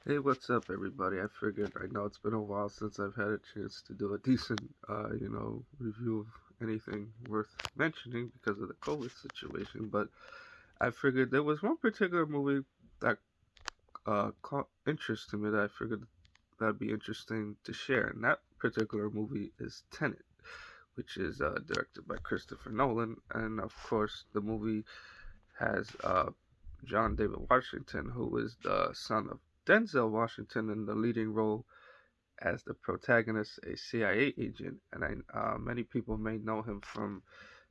Hey, what's up, everybody? I figured I know it's been a while since I've had a chance to do a decent, review of anything worth mentioning because of the COVID situation. But I figured there was one particular movie that caught interest to me that I figured that'd be interesting to share. And that particular movie is Tenet, which is directed by Christopher Nolan. And of course, the movie has John David Washington, who is the son of Denzel Washington in the leading role as the protagonist, a CIA agent, and many people may know him from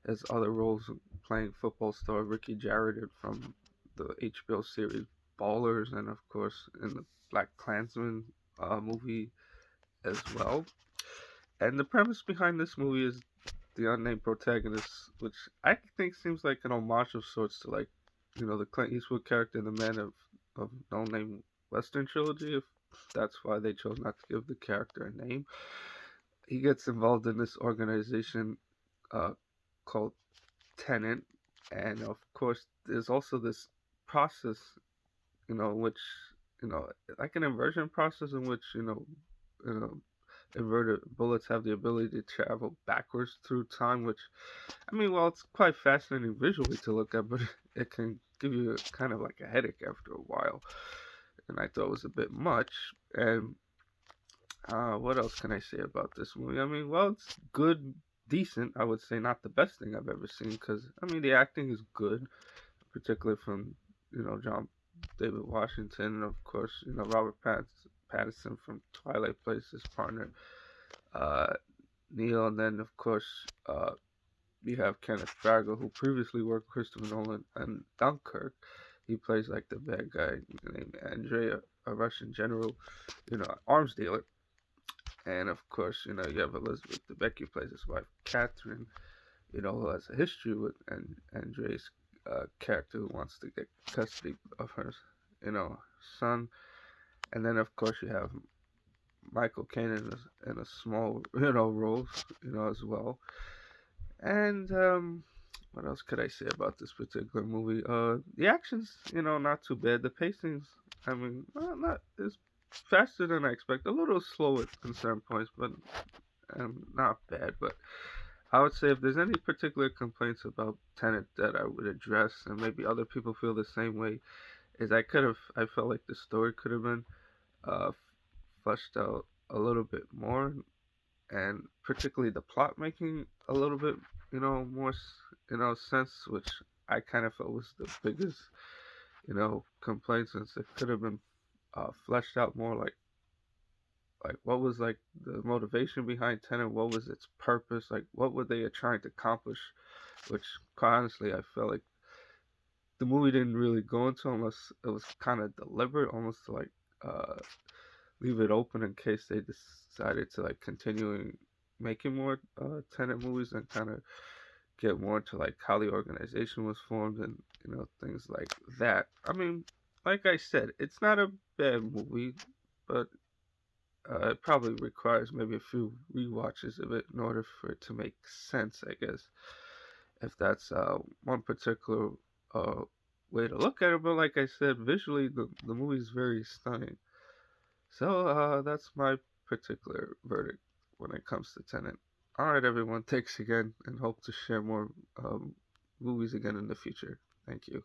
his other roles playing football star Ricky Jarrett from the HBO series Ballers, and of course in the Black Klansman movie as well. And the premise behind this movie is the unnamed protagonist, which I think seems like an homage of sorts to the Clint Eastwood character in the Man of No Name Western trilogy. If that's why they chose not to give the character a name, he gets involved in this organization uh, called Tenet, and of course, there's also this process, which like an inversion process in which you know, inverted bullets have the ability to travel backwards through time, which I mean, well, it's quite fascinating visually to look at, but it can give you kind of like a headache after a while, and I thought it was a bit much. And what else can I say about this movie? I mean, well, it's good, decent. I would say not the best thing I've ever seen because I mean the acting is good, particularly from John David Washington, and of course Robert Pattinson from Twilight plays his partner uh, Neil, and then of course you have Kenneth Branagh who previously worked with Christopher Nolan and Dunkirk. He plays like the bad guy named Andrea, a Russian general, arms dealer. And of course, you have Elizabeth Debicki plays his wife, Catherine, who has a history with Andre's character who wants to get custody of her, son. And then of course you have Michael Caine in a small, role, as well. And what else could I say about this particular movie? The action's, not too bad. The pacing's, I mean, not is faster than I expect. A little slow at certain points, but not bad. But I would say if there's any particular complaints about Tenet that I would address, and maybe other people feel the same way, is I felt like the story could have been uh, fleshed out a little bit more, and particularly the plot making a little bit, more, sense, which I kind of felt was the biggest, complaint since it could have been fleshed out more, like what was like the motivation behind Tenet, what was its purpose, like what were they trying to accomplish, which quite honestly I felt like the movie didn't really go into unless it was kind of deliberate, almost to like uh, leave it open in case they decided to like continuing making more Tenet movies and kind of get more into like how the organization was formed and things like that. I mean, like I said, it's not a bad movie, but it probably requires maybe a few rewatches of it in order for it to make sense, I guess, if that's one particular uh, way to look at it. But like I said, visually, the movie is very stunning. So that's my particular verdict when it comes to Tenet. All right, everyone, thanks again, and hope to share more movies again in the future. Thank you.